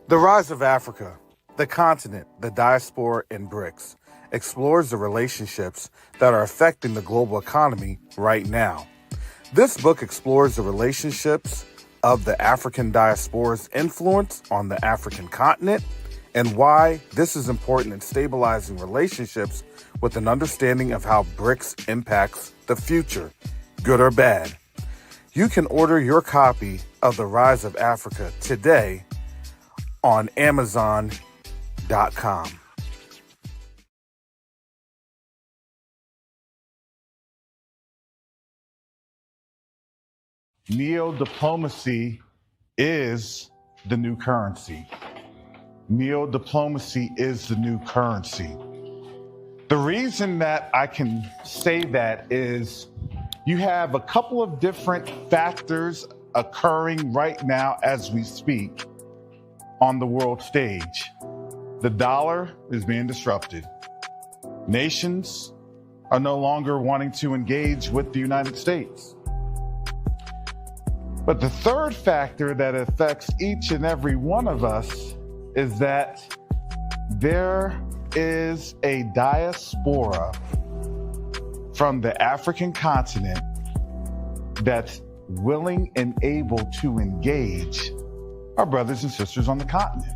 The Rise of Africa, the continent, the diaspora, and BRICS explores the relationships that are affecting the global economy right now. This book explores the relationships of the African diaspora's influence on the African continent and why this is important in stabilizing relationships with an understanding of how BRICS impacts the future, good or bad. You can order your copy of The Rise of Africa today on Amazon.com. Neodiplomacy is the new currency. Neodiplomacy is the new currency. The reason that I can say that is you have a couple of different factors occurring right now as we speak on the world stage. The dollar is being disrupted. Nations are no longer wanting to engage with the United States. But the third factor that affects each and every one of us is that there is a diaspora from the African continent that's willing and able to engage our brothers and sisters on the continent.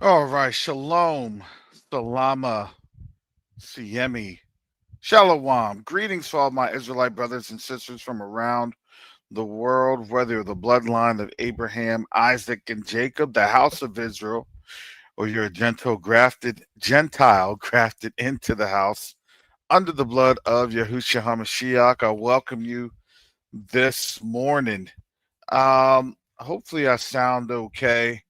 All right, shalom, salama, siemi, shalom. Greetings to all my Israelite brothers and sisters from around the world, whether you're the bloodline of Abraham, Isaac, and Jacob, the house of Israel, or you're a Gentile grafted into the house under the blood of Yahushua HaMashiach. I welcome you this morning. Hopefully I sound okay.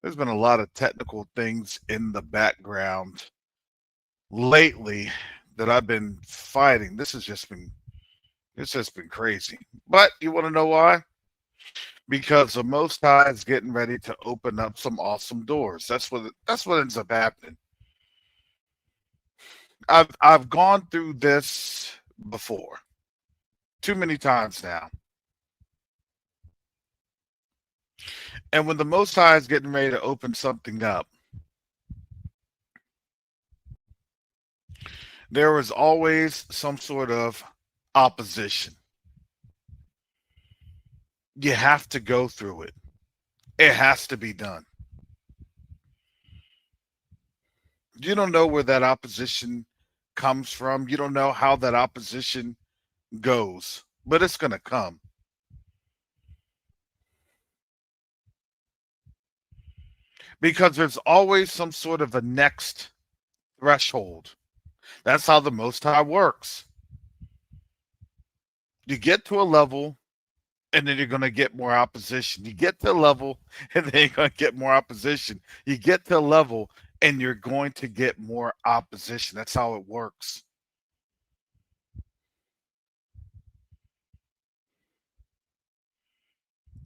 There's been a lot of technical things in the background lately that I've been fighting. It's just been crazy. But you want to know why? Because the Most High is getting ready to open up some awesome doors. That's what ends up happening. I've gone through this before, too many times now. And when the Most High is getting ready to open something up, there is always some sort of opposition. You have to go through it. It has to be done. You don't know where that opposition comes from. You don't know how that opposition goes, but it's going to come. Because there's always some sort of a next threshold. That's how the Most High works. You get to a level, and then you're going to get more opposition. You get to a level, and then you're going to get more opposition. You get to a level, and you're going to get more opposition. That's how it works.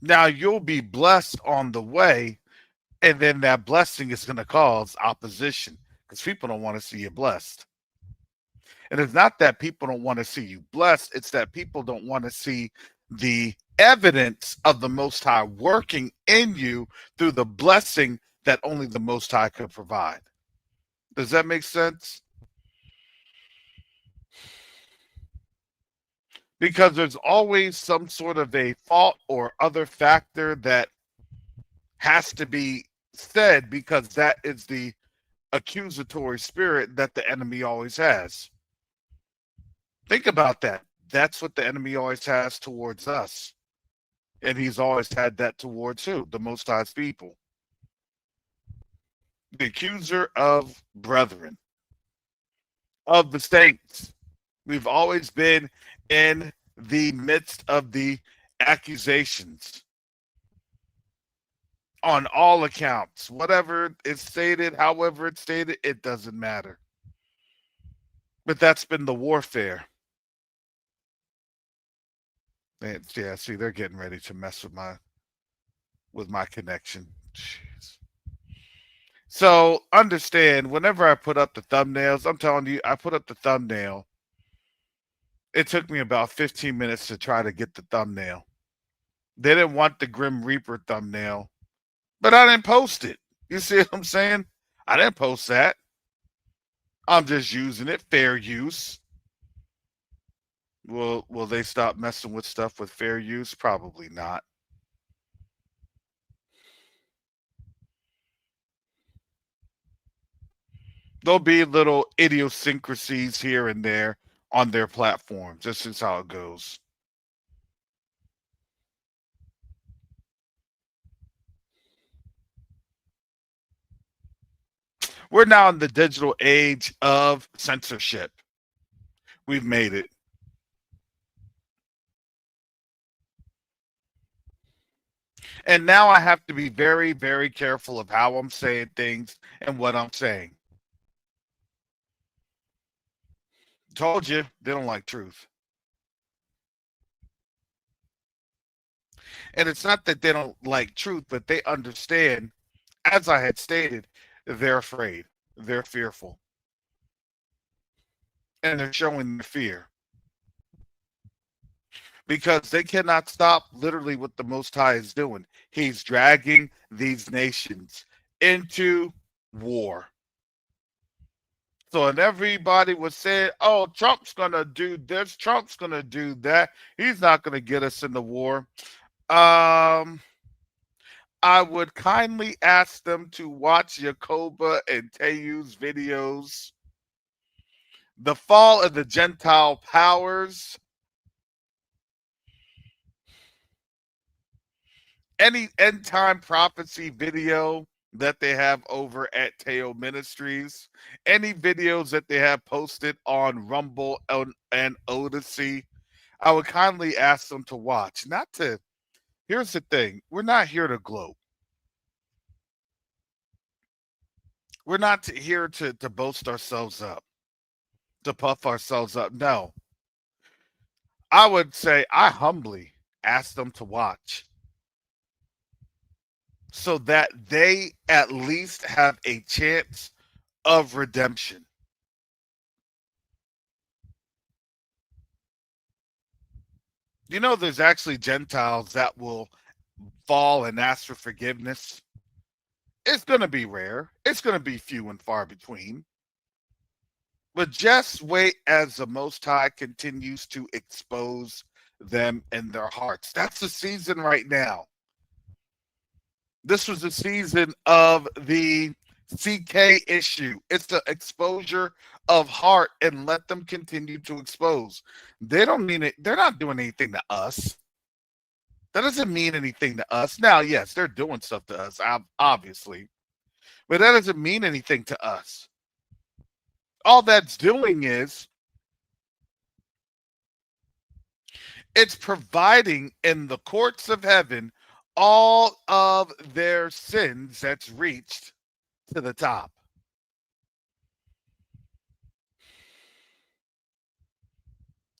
Now, you'll be blessed on the way, and then that blessing is going to cause opposition because people don't want to see you blessed. And it's not that people don't want to see you blessed, it's that people don't want to see the evidence of the Most High working in you through the blessing that only the Most High could provide. Does that make sense? because there's always some sort of a fault or other factor that has to be said because that is the accusatory spirit that the enemy always has. Think about that. That's what the enemy always has towards us. And he's always had that towards who? The Most High's people. The accuser of brethren, of the saints. We've always been in the midst of the accusations on all accounts. Whatever it's stated, however it's stated, it doesn't matter. But that's been the warfare. And yeah, see, they're getting ready to mess with my connection. Jeez. So understand, whenever I put up the thumbnails, I'm telling you, I put up the thumbnail. It took me about 15 minutes to try to get the thumbnail. They didn't want the Grim Reaper thumbnail, but I didn't post it. You see what I'm saying? I didn't post that. I'm just using it, fair use. Will they stop messing with stuff with fair use? Probably not. There'll be little idiosyncrasies here and there on their platforms. This is how it goes. We're now in the digital age of censorship. We've made it. And now I have to be very, very careful of how I'm saying things and what I'm saying. Told you, they don't like truth. And it's not that they don't like truth, but they understand, as I had stated, they're afraid, they're fearful, and they're showing their fear because they cannot stop literally what the Most High is doing. He's dragging these nations into war. So, and everybody was saying, oh, Trump's going to do this, Trump's going to do that. He's not going to get us in the war. I would kindly ask them to watch Yakoba and Teyu's videos. The Fall of the Gentile Powers. Any end time prophecy video that they have over at Teo Ministries. Any videos that they have posted on Rumble and Odyssey. I would kindly ask them to watch. Not to, here's the thing, we're not here to gloat. We're not here to boast ourselves up, to puff ourselves up. No. I would say I humbly ask them to watch so that they at least have a chance of redemption. You know, there's actually Gentiles that will fall and ask for forgiveness. It's going to be rare, it's going to be few and far between. But just wait as the Most High continues to expose them in their hearts. That's the season right now. This was the season of the CK issue. It's the exposure of heart, and let them continue to expose. They don't mean it. They're not doing anything to us. That doesn't mean anything to us. Now, yes, they're doing stuff to us, obviously, but that doesn't mean anything to us. All that's doing is it's providing in the courts of heaven all of their sins that's reached to the top.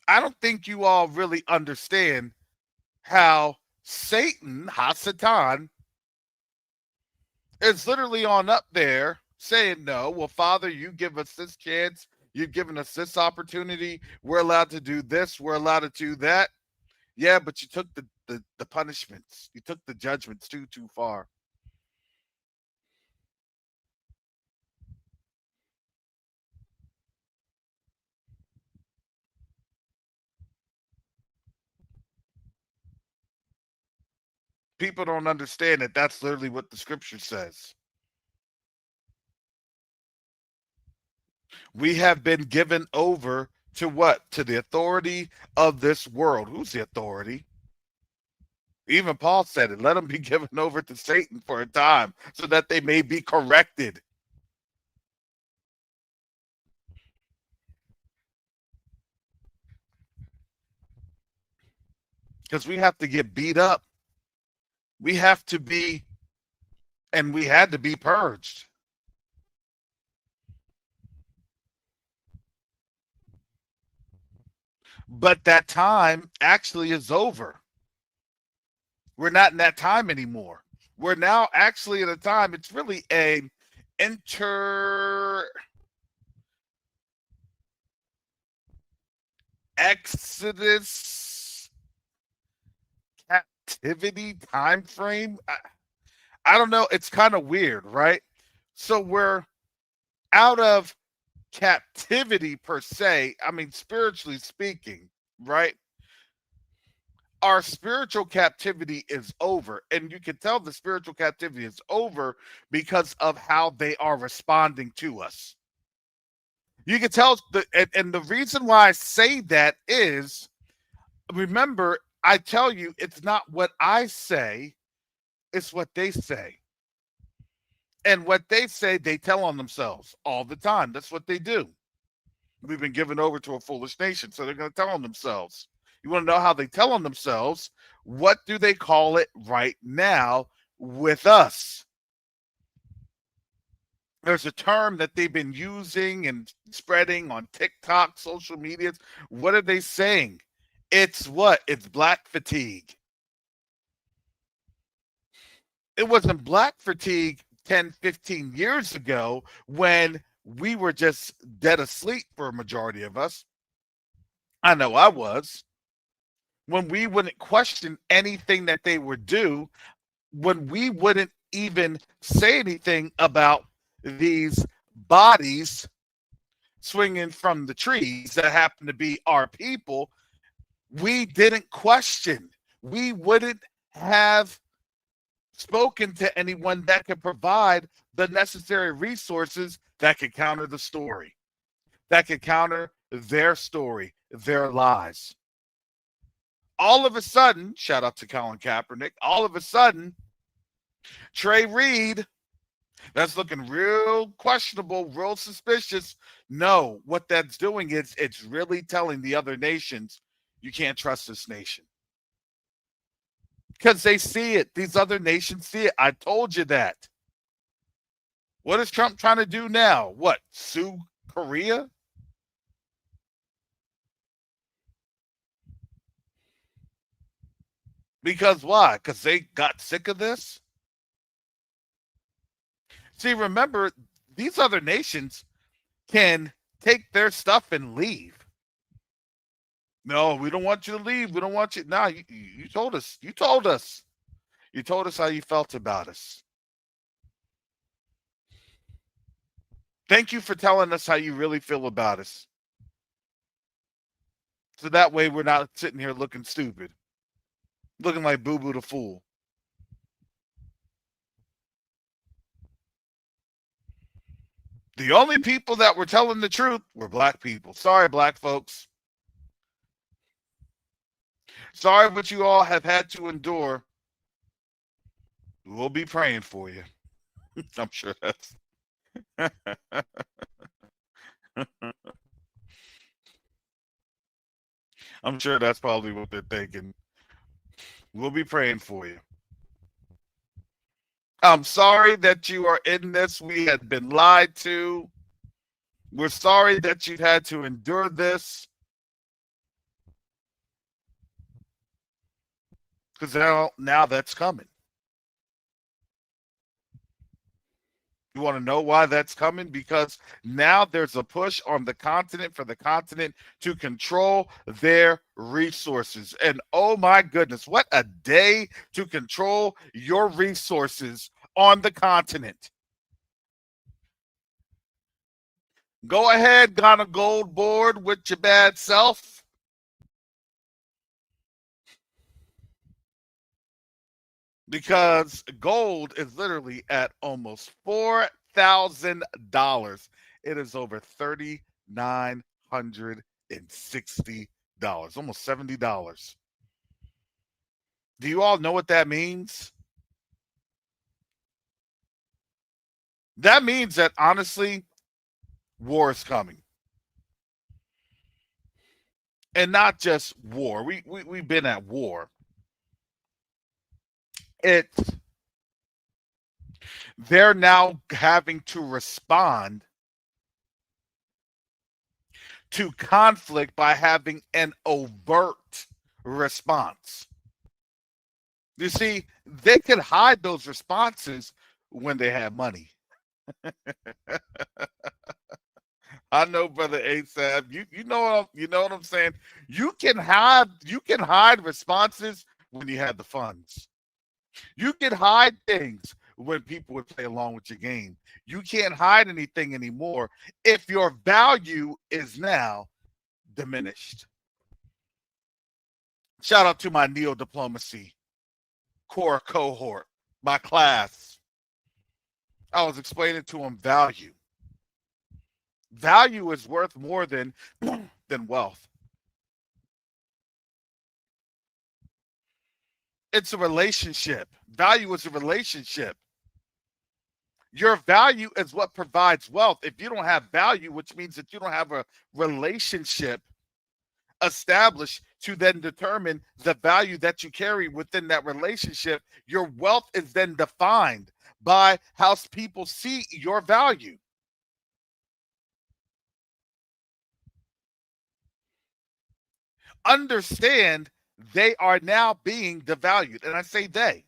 I don't think you all really understand how Satan, Hasatan, is literally on up there saying, no, well, Father, you give us this chance. You've given us this opportunity. We're allowed to do this. We're allowed to do that. Yeah, but you took the punishments. You took the judgments too far. People don't understand that that's literally what the scripture says. We have been given over to what? To the authority of this world. Who's the authority? Even Paul said it. Let them be given over to Satan for a time so that they may be corrected. Because we have to get beat up. We have to be, and we had to be purged. But that time actually is over. We're not in that time anymore. We're now actually at a time, it's really a exodus captivity time frame. I don't know. It's kind of weird, right? So we're out of captivity per se. I mean, spiritually speaking, right? Our spiritual captivity is over, and you can tell the spiritual captivity is over because of how they are responding to us. You can tell and the reason why I say that is, remember, I tell you, it's not what I say, it's what they say. And what they say, they tell on themselves all the time. That's what they do. We've been given over to a foolish nation, so they're going to tell on themselves. You want to know how they tell on themselves? What do they call it right now with us? There's a term that they've been using and spreading on TikTok, social medias. What are they saying? It's what? It's black fatigue. It wasn't black fatigue 10, 15 years ago when we were just dead asleep for a majority of us. I know I was. When we wouldn't question anything that they would do, when we wouldn't even say anything about these bodies swinging from the trees that happen to be our people, we didn't question. We wouldn't have spoken to anyone that could provide the necessary resources that could counter the story, that could counter their story, their lies. All of a sudden, shout out to Colin Kaepernick, all of a sudden, Trey Reed, that's looking real questionable, real suspicious. No, what that's doing is it's really telling the other nations, you can't trust this nation. Because they see it. These other nations see it. I told you that. What is Trump trying to do now? What? Sue Korea? Because why? Because they got sick of this? See, remember, these other nations can take their stuff and leave. No, we don't want you to leave. We don't want you. No, you told us. You told us. You told us how you felt about us. Thank you for telling us how you really feel about us. So that way we're not sitting here looking stupid, looking like Boo Boo the Fool. The only people that were telling the truth were black people. Sorry, black folks. Sorry what you all have had to endure. We'll be praying for you. I'm sure that's. I'm sure that's probably what they're thinking. We'll be praying for you. I'm sorry that you are in this. We had been lied to. We're sorry that you had to endure this. Because now that's coming. You want to know why that's coming? Because now there's a push on the continent for the continent to control their resources. And oh my goodness, what a day to control your resources on the continent. Go ahead, got a gold board with your bad self. because gold is literally at almost $4,000. It is over $3,960, almost $70. Do you all know what that means? That means that honestly, war is coming. And not just war. We've been at war. It's they're now having to respond to conflict by having an overt response. You see, they could hide those responses when they have money. I know, brother ASAP. You know what I'm saying. You can hide responses when you have the funds. You can hide things when people would play along with your game. You can't hide anything anymore if your value is now diminished. Shout out to my Neodiplomacy Corps cohort, my class. I was explaining to them value. Value is worth more than than wealth. It's a relationship. Value is a relationship. Your value is what provides wealth. If you don't have value, which means that you don't have a relationship established to then determine the value that you carry within that relationship, your wealth is then defined by how people see your value. Understand they are now being devalued. And I say they.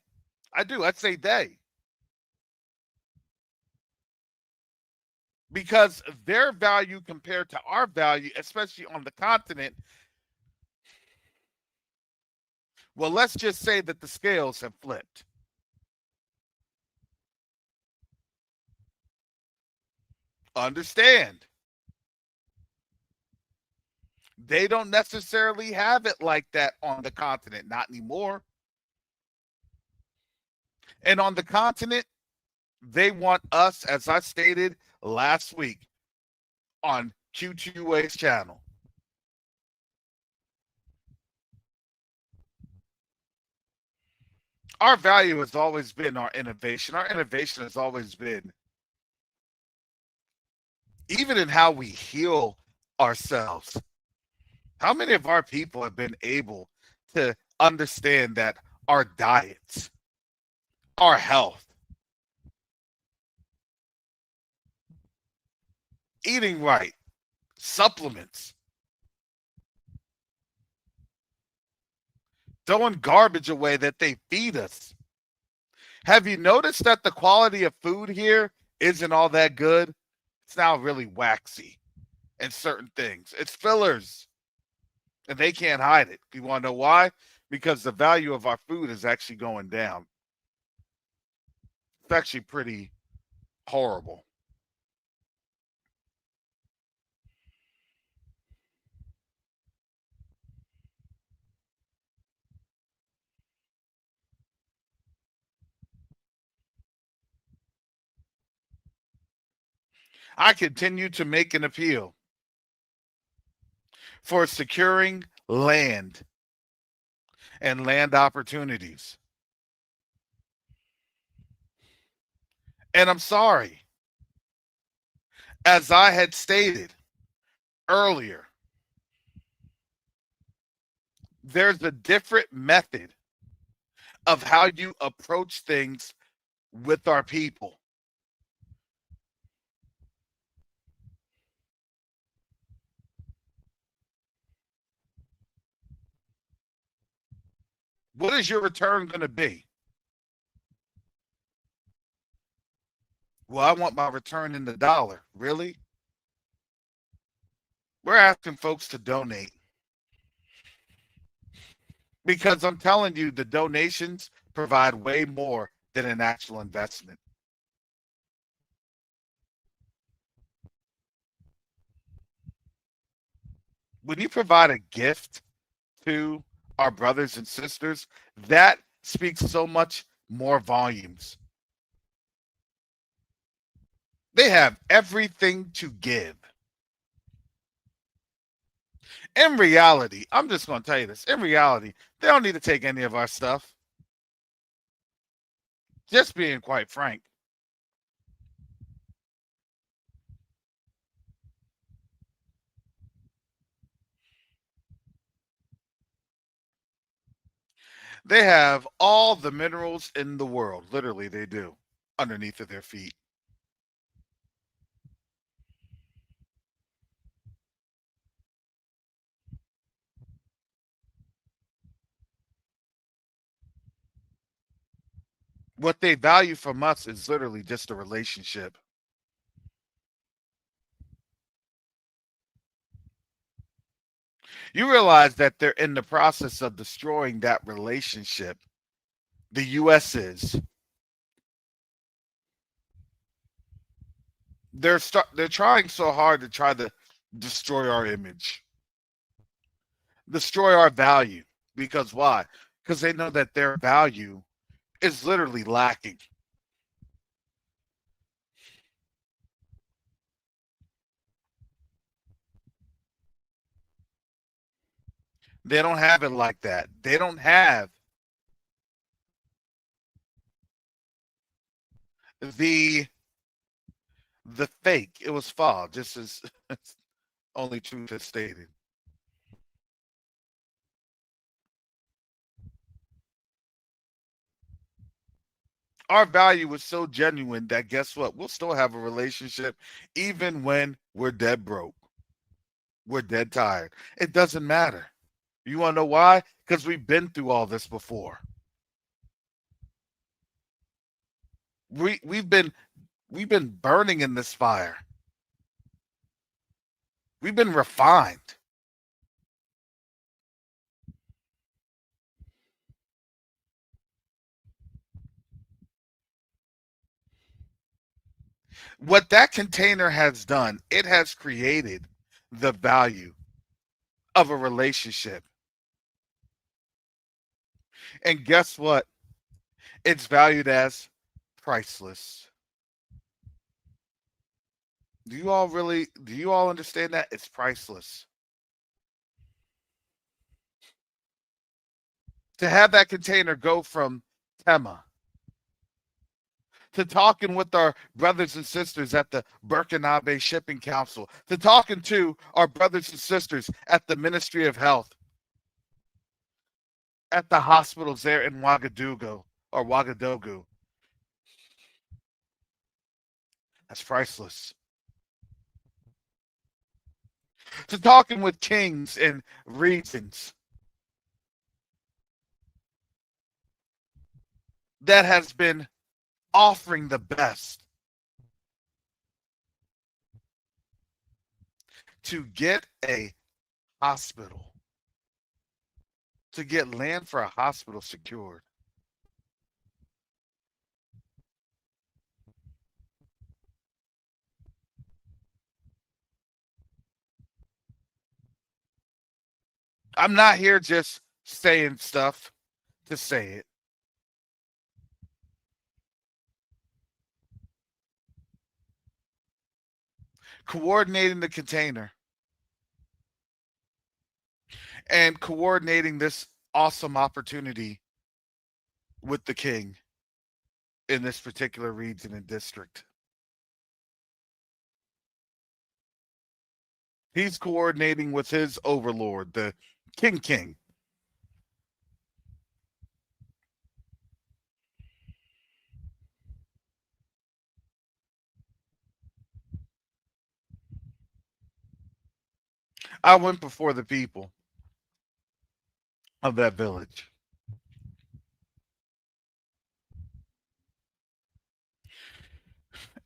I do. I say they. Because their value compared to our value, especially on the continent, well, let's just say that the scales have flipped. Understand, they don't necessarily have it like that on the continent, not anymore. And on the continent, they want us, as I stated last week on Q2A's channel. Our value has always been our innovation. Our innovation has always been, even in how we heal ourselves. How many of our people have been able to understand that our diets, our health, eating right, supplements, throwing garbage away that they feed us? Have you noticed that the quality of food here isn't all that good? It's now really waxy in certain things. It's fillers, and they can't hide it. You want to know why? Because the value of our food is actually going down. It's actually pretty horrible. I continue to make an appeal for securing land and land opportunities. And I'm sorry, as I had stated earlier, there's a different method of how you approach things with our people. What is your return going to be? Well, I want my return in the dollar. Really? We're asking folks to donate because I'm telling you, the donations provide way more than an actual investment. When you provide a gift to our brothers and sisters, that speaks so much more volumes. They have everything to give. In reality, I'm just going to tell you this. In reality, they don't need to take any of our stuff. Just being quite frank. They have all the minerals in the world. Literally, they do. Underneath of their feet. What they value from us is literally just a relationship. You realize that they're in the process of destroying that relationship. The U.S. is. They're trying so hard to try to destroy our image, destroy our value. Because why? Because they know that their value is literally lacking. They don't have it like that. They don't have the the fake. It was fall, just as only truth is stated. Our value is so genuine that guess what? We'll still have a relationship even when we're dead broke. We're dead tired. It doesn't matter. You want to know why? Because we've been through all this before. We've been burning in this fire. We've been refined. What that container has done, it has created the value of a relationship. And guess what? It's valued as priceless. Do you all understand that? It's priceless. To have that container go from Tema to talking with our brothers and sisters at the Burkinabe Shipping Council, to talking to our brothers and sisters at the Ministry of Health, at the hospitals there in Ouagadougou. That's priceless. To talking with kings and regents that has been offering the best to get a hospital, to get land for a hospital secured. I'm not here just saying stuff to say it. Coordinating the container and coordinating this awesome opportunity with the king in this particular region and district. He's coordinating with his overlord, the King. I went before the people of that village.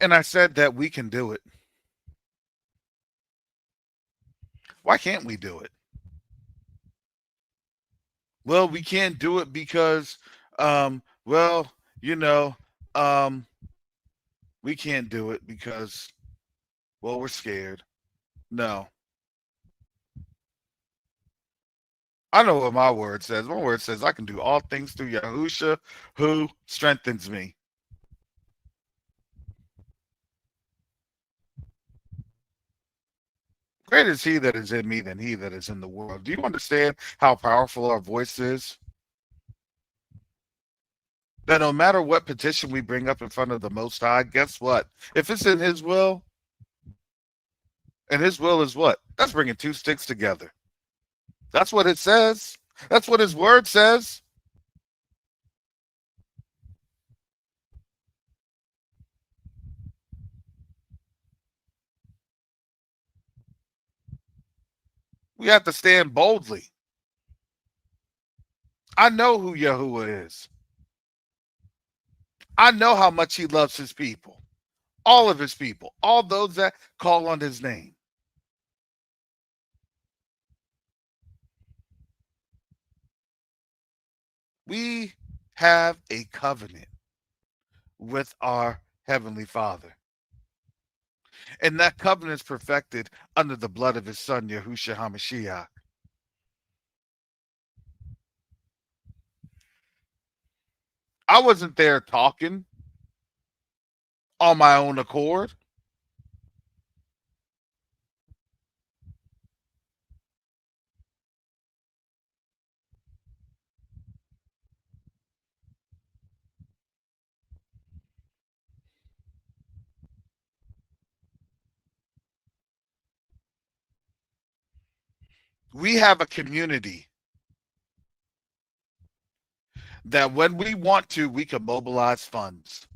And I said that we can do it. Why can't we do it? Well, we can't do it because, well, you know, um, we can't do it because, well, we're scared. No, I know what my word says. My word says I can do all things through Yahusha who strengthens me. Greater is he that is in me than he that is in the world. Do you understand how powerful our voice is? That no matter what petition we bring up in front of the Most High, guess what? If it's in his will, and his will is what? That's bringing two sticks together. That's what it says. That's what his word says. We have to stand boldly. I know who Yahuwah is. I know how much he loves his people, all of his people, all those that call on his name. We have a covenant with our Heavenly Father. And that covenant is perfected under the blood of his son, Yahushua HaMashiach. I wasn't there talking on my own accord. We have a community that when we want to, we can mobilize funds.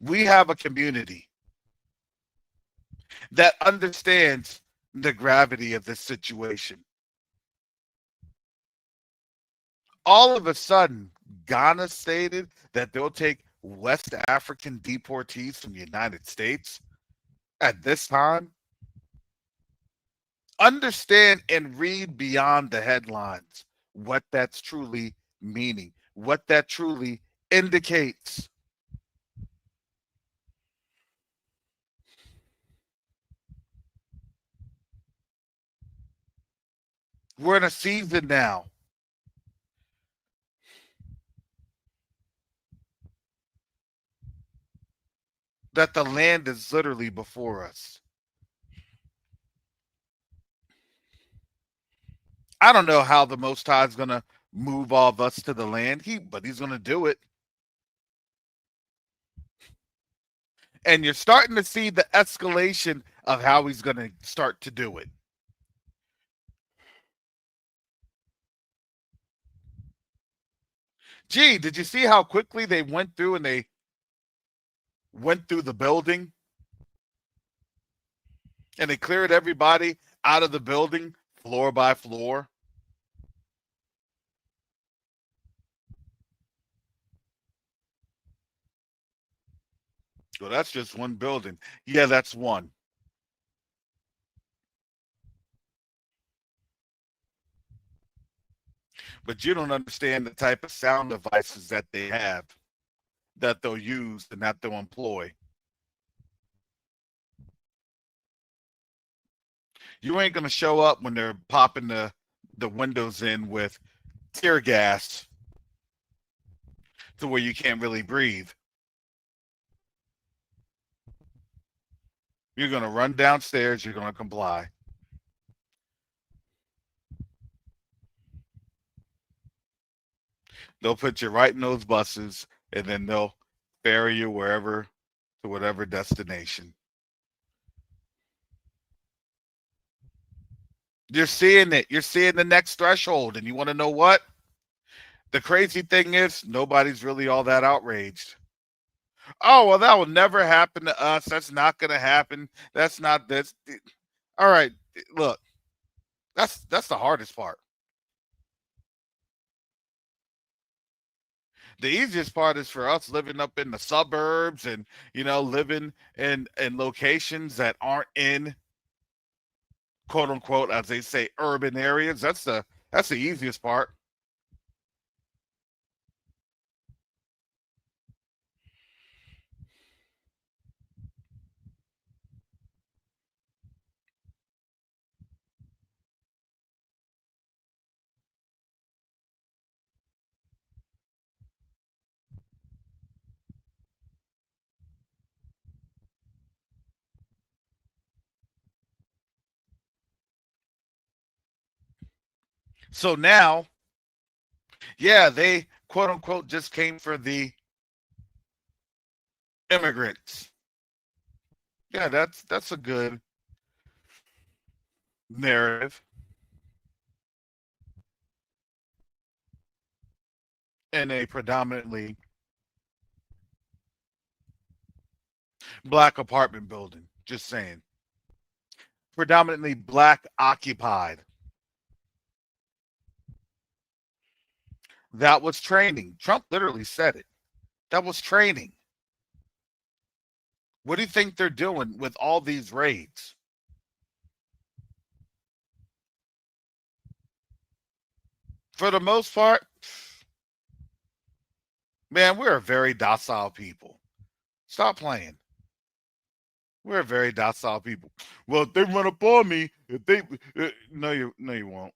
We have a community that understands the gravity of this situation. All of a sudden, Ghana stated that they'll take West African deportees from the United States at this time. Understand and read beyond the headlines what that's truly meaning, what that truly indicates. We're in a season now that the land is literally before us. I don't know how the Most High is going to move all of us to the land, but he's going to do it. And you're starting to see the escalation of how he's going to start to do it. Gee, did you see how quickly they went through and they went through the building and they cleared everybody out of the building floor by floor? Well, that's just one building. Yeah, that's one. But you don't understand the type of sound devices that they have, that they'll use, and that they'll employ. You ain't gonna show up when they're popping the windows in with tear gas to where you can't really breathe. You're gonna run downstairs. You're gonna comply. They'll put you right in those buses, and then they'll ferry you wherever to whatever destination. You're seeing it. You're seeing the next threshold, and you want to know what? The crazy thing is, nobody's really all that outraged. Oh, well, that will never happen to us. That's not going to happen. That's not this. All right, look, that's the hardest part. The easiest part is for us living up in the suburbs and living in locations that aren't in quote unquote, as they say, urban areas. That's the easiest part. So now, yeah, they quote unquote just came for the immigrants. Yeah, that's a good narrative in a predominantly black apartment building. Just saying. Predominantly black occupied. That was training. Trump literally said it. That was training. What do you think they're doing with all these raids? For the most part, man, we're a very docile people. Stop playing. We're very docile people. Well, if they run up on me, if they no you won't.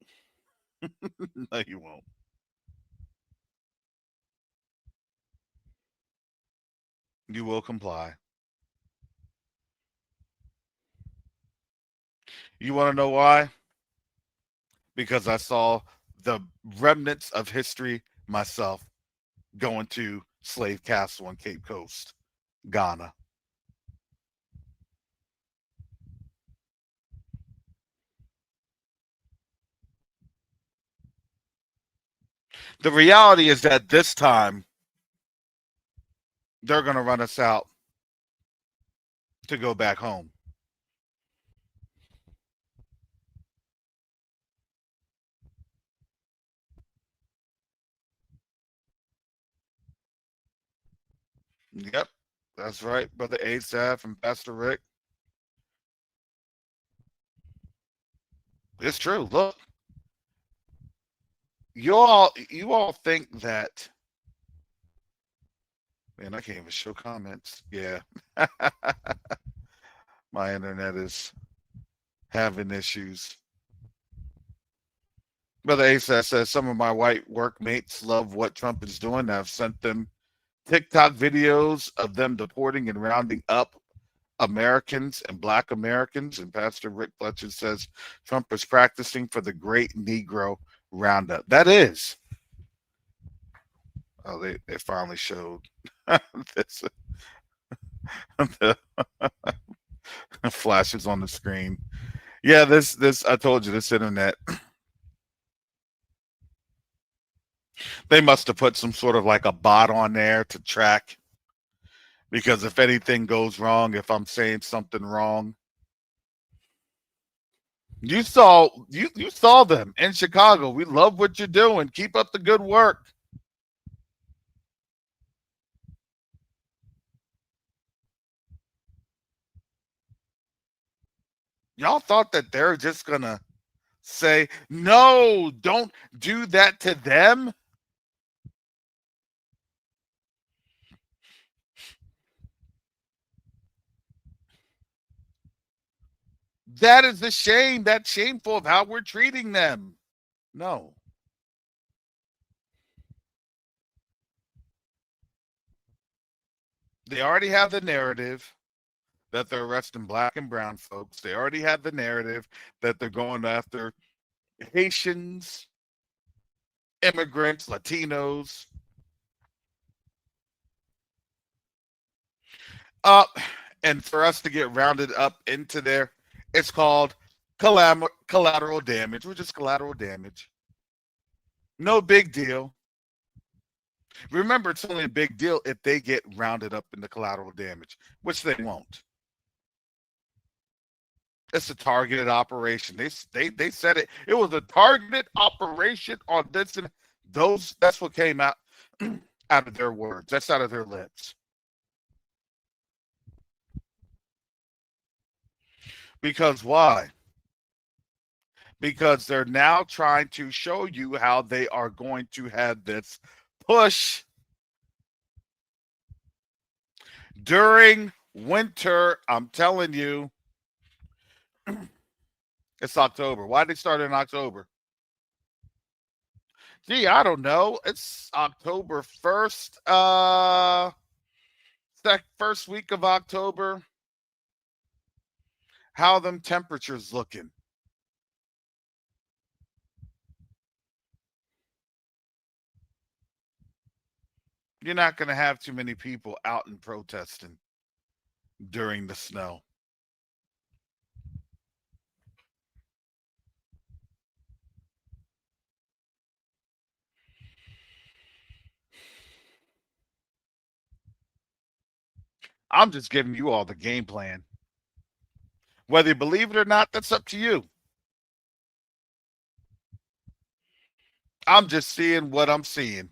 No you won't. You will comply. You want to know why? Because I saw the remnants of history myself going to Slave Castle on Cape Coast, Ghana. The reality is that this time they're going to run us out to go back home. Yep, that's right, Brother Asaph and Pastor Rick. It's true. Look, you all think that, man, I can't even show comments. Yeah. My internet is having issues. Brother Asaph says some of my white workmates love what Trump is doing. I've sent them TikTok videos of them deporting and rounding up Americans and Black Americans. And Pastor Rick Fletcher says Trump is practicing for the Great Negro Roundup. That is. Oh, they finally showed this, the flashes on the screen. Yeah, this I told you, this internet. They must have put some sort of like a bot on there to track, because if anything goes wrong, if I'm saying something wrong, you saw them in Chicago. We love what you're doing. Keep up the good work. Y'all thought that they're just gonna say, no, don't do that to them. That is the shame. That's shameful of how we're treating them. No. They already have the narrative that they're arresting black and brown folks. They already have the narrative that they're going after Haitians, immigrants, Latinos. Uh, and for us to get rounded up into there, it's called collateral damage, which is collateral damage. No big deal. Remember, it's only a big deal if they get rounded up into collateral damage, which they won't. It's a targeted operation. They said it. It was a targeted operation on this and those. That's what came out out of their words. That's out of their lips. Because why? Because they're now trying to show you how they are going to have this push during winter. I'm telling you, it's October. Why did they start in October? Gee, I don't know. It's October 1st. That first week of October. How them temperatures looking? You're not going to have too many people out and protesting during the snow. I'm just giving you all the game plan. Whether you believe it or not, that's up to you. I'm just seeing what I'm seeing.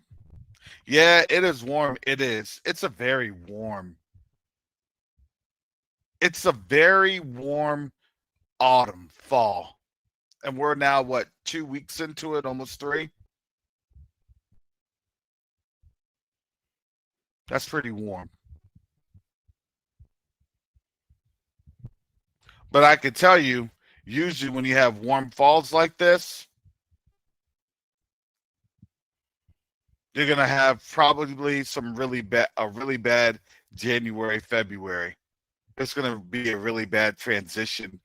Yeah, it is warm. It is. It's a very warm autumn, fall. And we're now, what, 2 weeks into it, almost three? That's pretty warm. But I can tell you, usually when you have warm falls like this, you're gonna have probably a really bad January, February. It's gonna be a really bad transition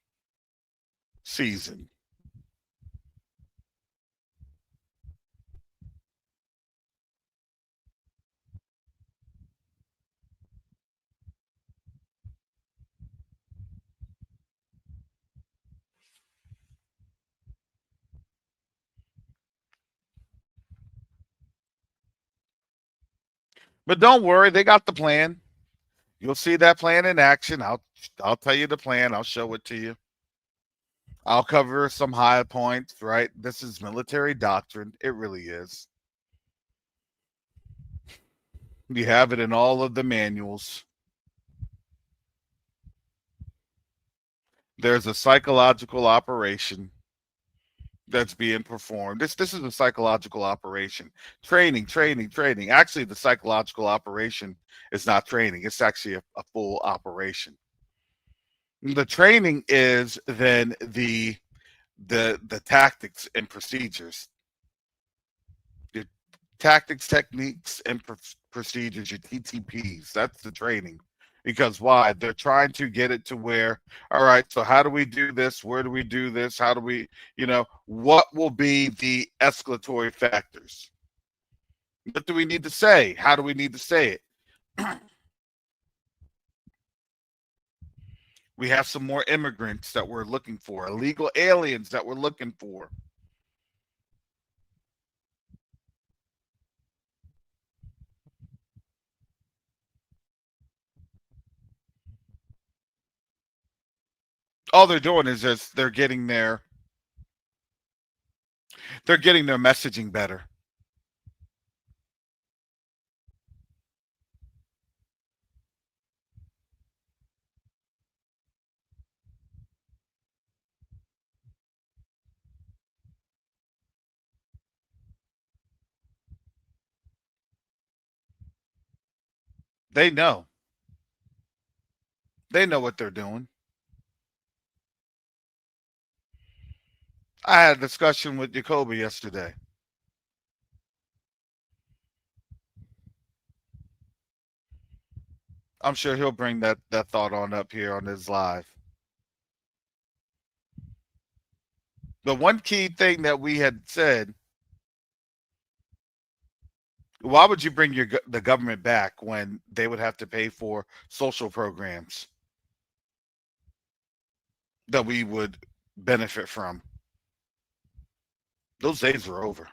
season. But don't worry, they got the plan. You'll see that plan in action. I'll tell you the plan. I'll show it to you. I'll cover some high points, right? This is military doctrine. It really is. You have it in all of the manuals. There's a psychological operation that's being performed. This is a psychological operation. Training, training, training. Actually, the psychological operation is not training. It's actually a full operation. The training is then the tactics and procedures. Your tactics, techniques, and procedures, your TTPs. That's the training. Because why? They're trying to get it to where, all right, so how do we do this? Where do we do this? How do we, what will be the escalatory factors? What do we need to say? How do we need to say it? We have some more immigrants that we're looking for, illegal aliens that we're looking for. All they're doing is just they're getting their messaging better. They know. They know what they're doing. I had a discussion with Jacoby yesterday. I'm sure he'll bring that thought on up here on his live. The one key thing that we had said, why would you bring the government back when they would have to pay for social programs that we would benefit from? Those days are over.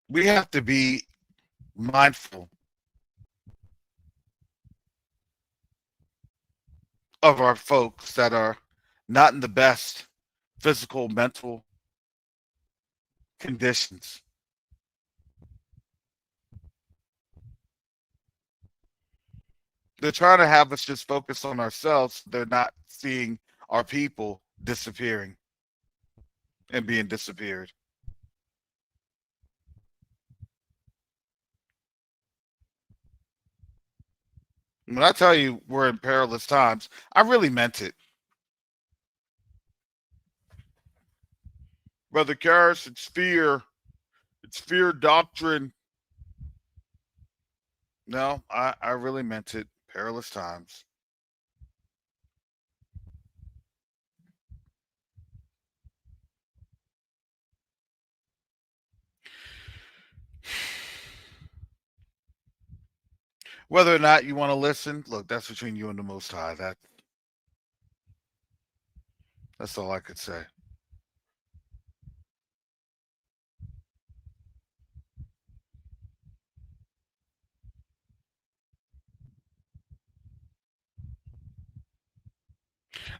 We have to be mindful of our folks that are not in the best physical, mental conditions. They're trying to have us just focus on ourselves. They're not seeing our people disappearing and being disappeared. When I tell you we're in perilous times, I really meant it. Brother Karras, it's fear. It's fear doctrine. No, I really meant it. Perilous times. Whether or not you want to listen, look, that's between you and the Most High. That's all I could say.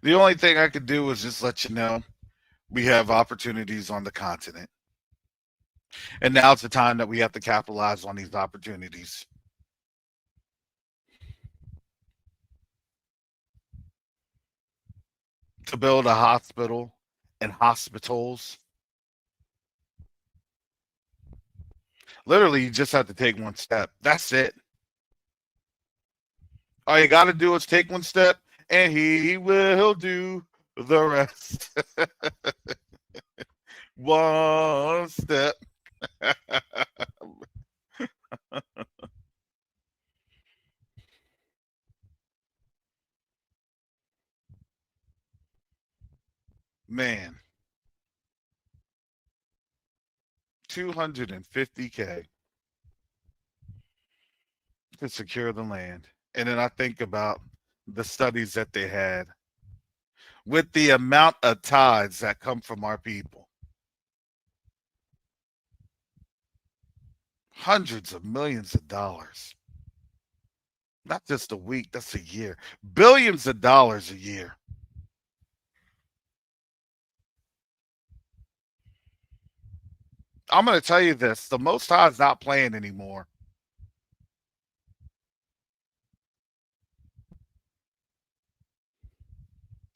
The only thing I could do is just let you know we have opportunities on the continent. And now's the time that we have to capitalize on these opportunities. To build a hospital and hospitals. Literally, you just have to take one step. That's it. All you got to do is take one step, and he will do the rest. One step. Man, 250K to secure the land. And then I think about the studies that they had with the amount of tithes that come from our people. Hundreds of millions of dollars. Not just a week, that's a year. Billions of dollars a year. I'm going to tell you this, the Most High is not playing anymore.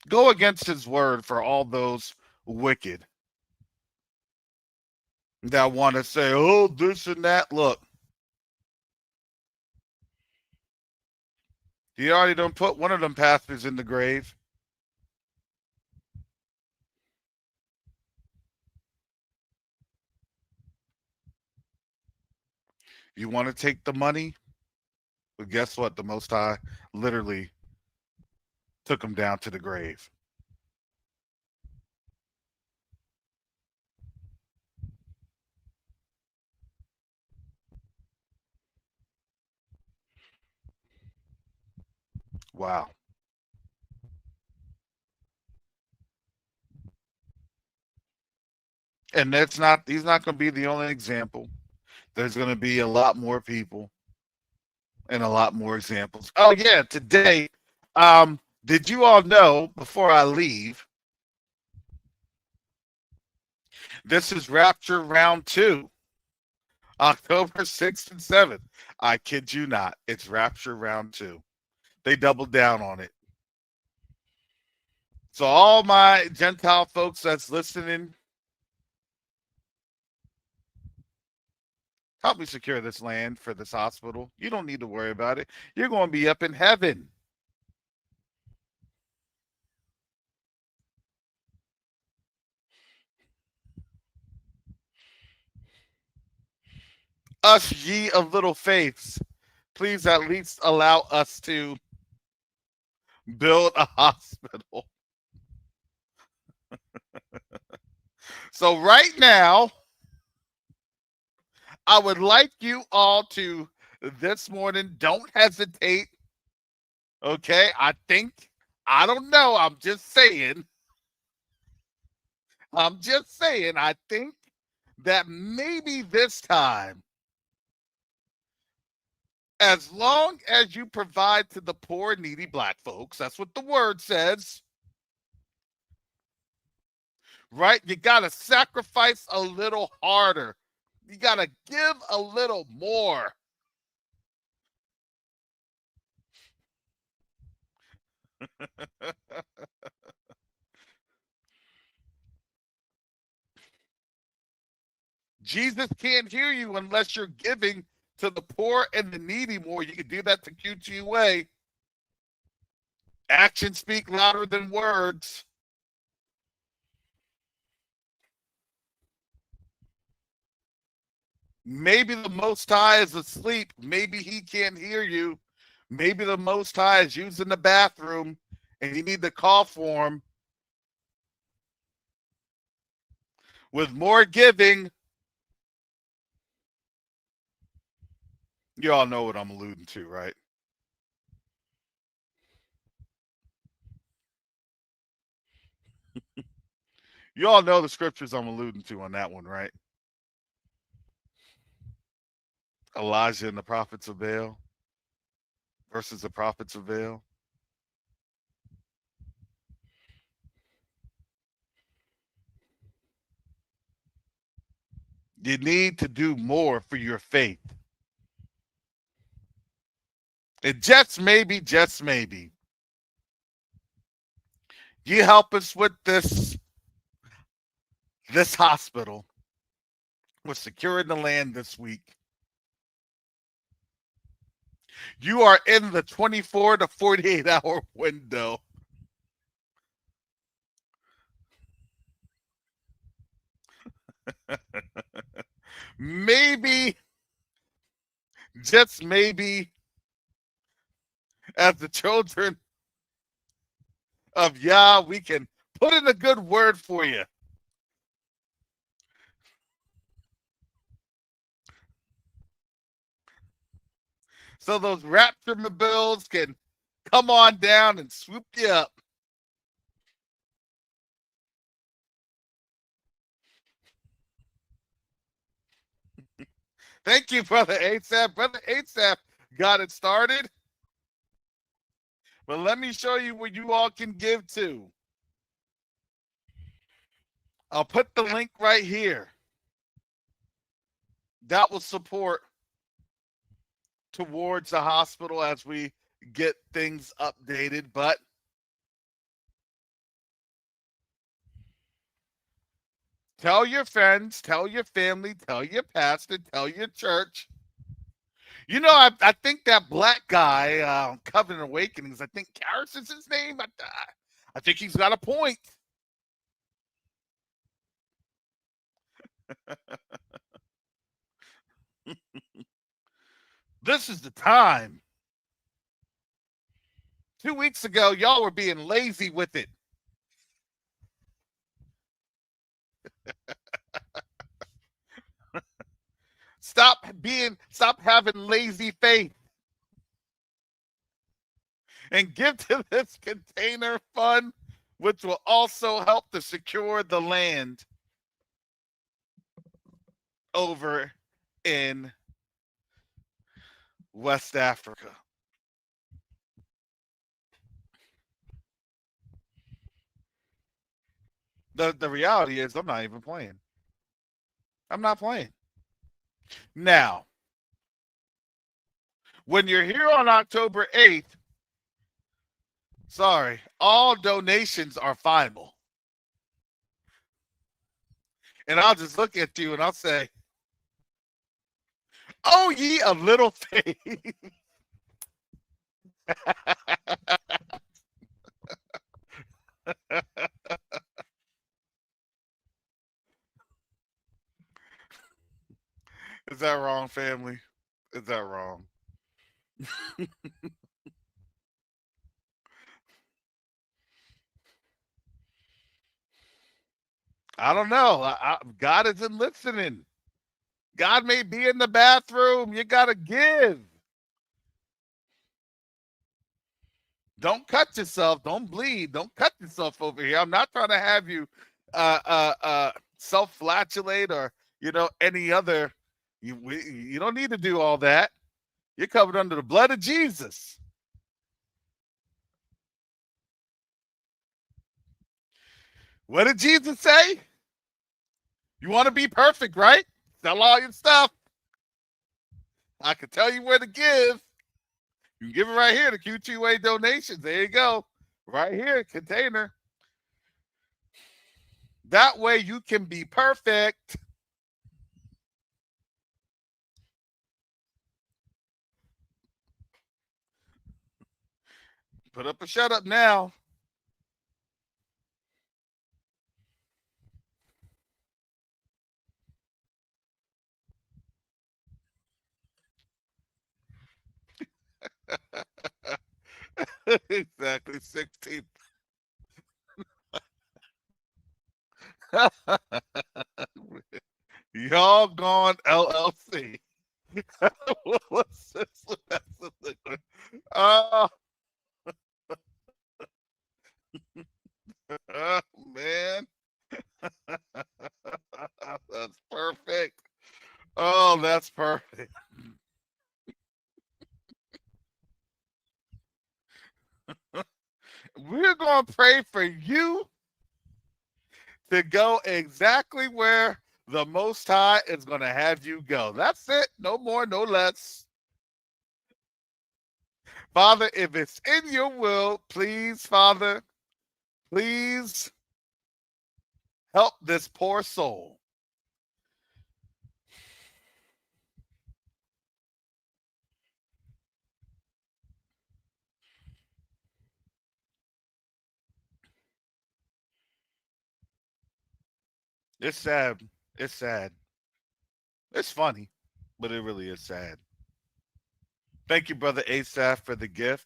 Go against his word for all those wicked that want to say, oh, this and that. Look, he already done put one of them pastors in the grave. You want to take the money? But guess what? The Most High literally took him down to the grave. Wow. And he's not going to be the only example. There's going to be a lot more people and a lot more examples. Oh, yeah. Today, did you all know before I leave, this is Rapture Round 2, October 6th and 7th. I kid you not. It's Rapture Round 2. They doubled down on it. So, all my Gentile folks that's listening, help me secure this land for this hospital. You don't need to worry about it. You're going to be up in heaven. Us ye of little faiths, please at least allow us to build a hospital. So right now, I would like you all to this morning, don't hesitate. Okay, I don't know. I'm just saying, I think that maybe this time, as long as you provide to the poor, needy black folks, that's what the word says, right? You got to sacrifice a little harder. You got to give a little more. Jesus can't hear you unless you're giving to the poor and the needy more. You can do that the QT way. Actions speak louder than words. Maybe the Most High is asleep. Maybe he can't hear you. Maybe the Most High is using the bathroom and you need to call for him. With more giving, You all know what I'm alluding to, right? You all know the scriptures I'm alluding to on that one, right? Elijah and the prophets of Baal versus the prophets of Baal. You need to do more for your faith. And just maybe, you help us with this hospital. We're securing the land this week. You are in the 24 to 48-hour window. Maybe, just maybe, as the children of Yah, we can put in a good word for you. So those rapture bills can come on down and swoop you up. Thank you, Brother Asap. Brother Asap got it started. But let me show you what you all can give to. I'll put the link right here. That will support towards the hospital as we get things updated. But tell your friends, tell your family, tell your pastor, tell your church. You know, I think that black guy, Covenant Awakenings, I think Karras is his name. I think he's got a point. This is the time. 2 weeks ago, y'all were being lazy with it. Stop having lazy faith and give to this container fund, which will also help to secure the land over in West Africa. The reality is I'm not even playing. I'm not playing. Now, when you're here on October 8th, sorry, all donations are final. And I'll just look at you and I'll say, oh, ye of little faith. Is that wrong, family? Is that wrong? I don't know. God isn't listening. God may be in the bathroom. You got to give. Don't cut yourself. Don't bleed. Don't cut yourself over here. I'm not trying to have you self-flatulate or, any other. You don't need to do all that. You're covered under the blood of Jesus. What did Jesus say? You want to be perfect, right? Sell all your stuff. I can tell you where to give. You can give it right here, the Q2A donations. There you go. Right here, container. That way you can be perfect. Put up a shut up now. Exactly, 16. Y'all gone LLC. What's this? Oh, oh man. That's perfect. Oh, that's perfect. We're going to pray for you to go exactly where the Most High is going to have you go. That's it. No more, no less. Father, if it's in your will, please, Father, please help this poor soul. It's sad. It's sad. It's funny, but it really is sad. Thank you, Brother Asaph, for the gift.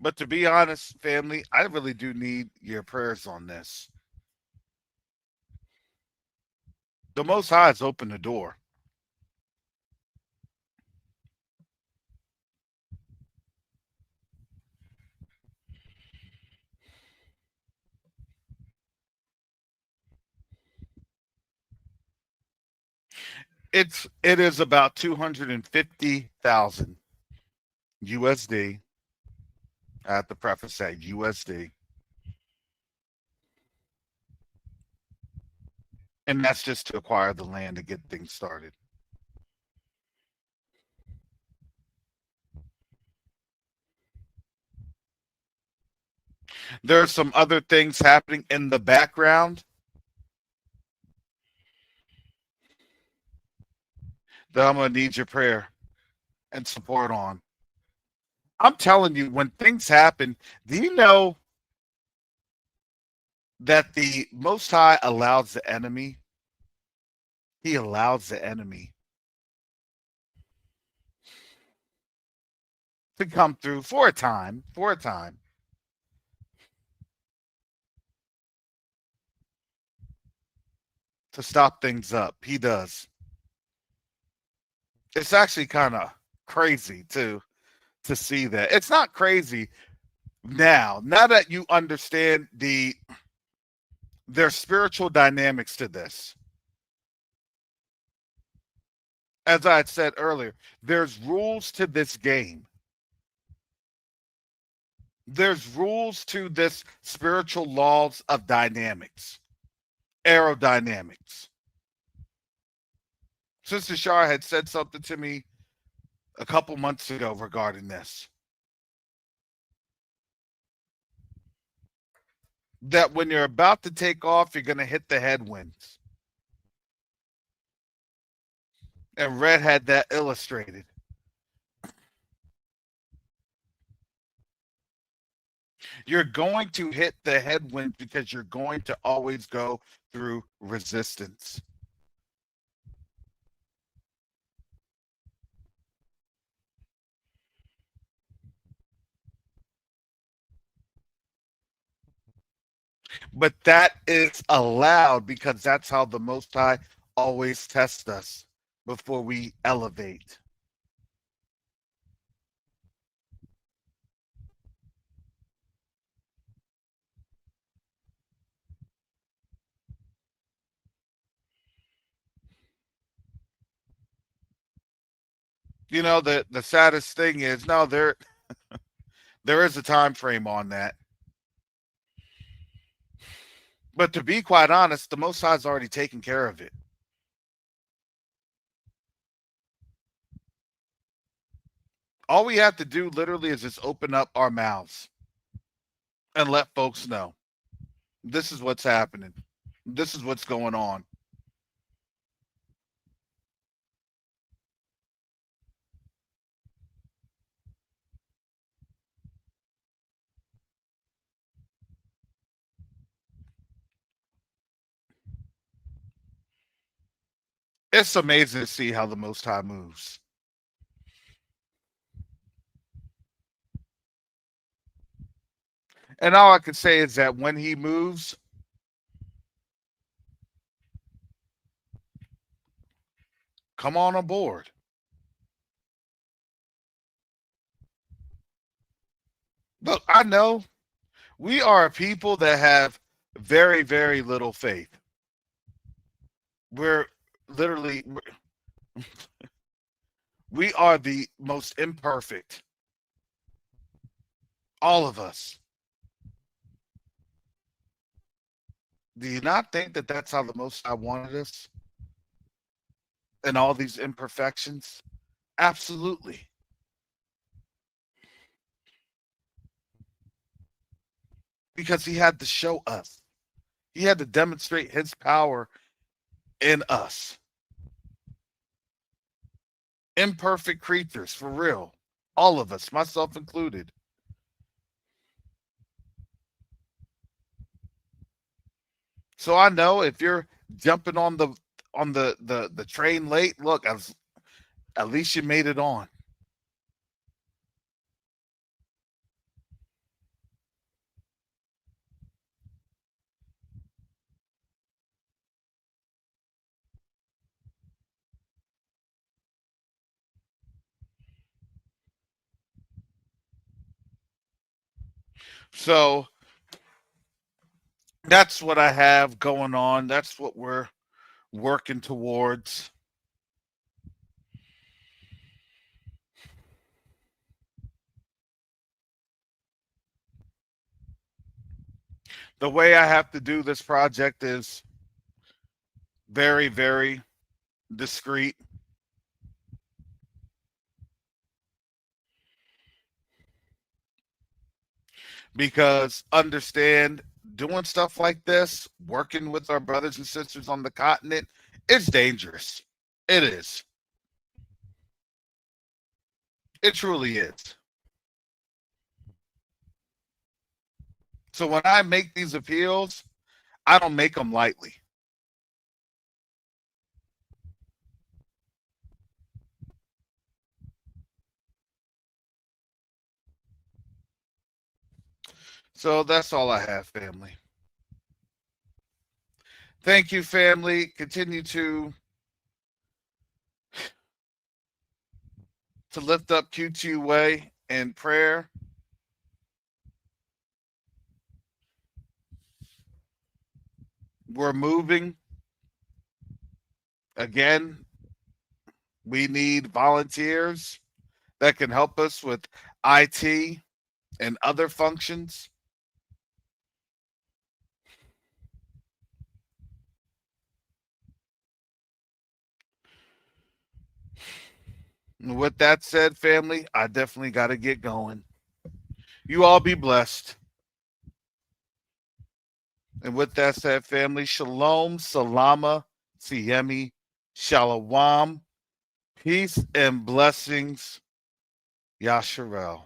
But to be honest, family, I really do need your prayers on this. The Most High has opened the door. It is about 250,000 USD. I have to preface that USD, and that's just to acquire the land to get things started. There are some other things happening in the background that I'm going to need your prayer and support on. I'm telling you, when things happen, do you know that the Most High allows the enemy? He allows the enemy to come through for a time, to stop things up. He does. It's actually kind of crazy to see that. It's not crazy now that you understand there's spiritual dynamics to this. As I had said earlier, there's rules to this game. There's rules to this spiritual laws of dynamics, aerodynamics. Sister Shar had said something to me a couple months ago regarding this. That when you're about to take off, you're going to hit the headwinds. And Red had that illustrated. You're going to hit the headwind because you're going to always go through resistance. But that is allowed because that's how the Most High always tests us before we elevate. You know, the saddest thing is no, there is a time frame on that. But to be quite honest, the Most High's already taken care of it. All we have to do literally is just open up our mouths and let folks know this is what's happening. This is what's going on. It's amazing to see how the Most High moves. And all I can say is that when he moves, come on aboard. Look, I know we are a people that have very, very little faith. We're literally, we are the most imperfect. All of us. Do you not think that that's how the Most High wanted us? And all these imperfections? Absolutely. Because he had to show us, he had to demonstrate his power in us. Imperfect creatures, for real. All of us, myself included. So I know if you're jumping on the train late, look, at least you made it on. So that's what I have going on. That's what we're working towards. The way I have to do this project is very, very discreet. Because understand, doing stuff like this, working with our brothers and sisters on the continent, it's dangerous. It is. It truly is. So when I make these appeals, I don't make them lightly. So that's all I have, family. Thank you, family. Continue to lift up QTUA in prayer. We're moving. Again, we need volunteers that can help us with IT and other functions. And with that said, family, I definitely got to get going. You all be blessed. And with that said, family, shalom, salama, siemi, shalom, peace and blessings, Yasharel.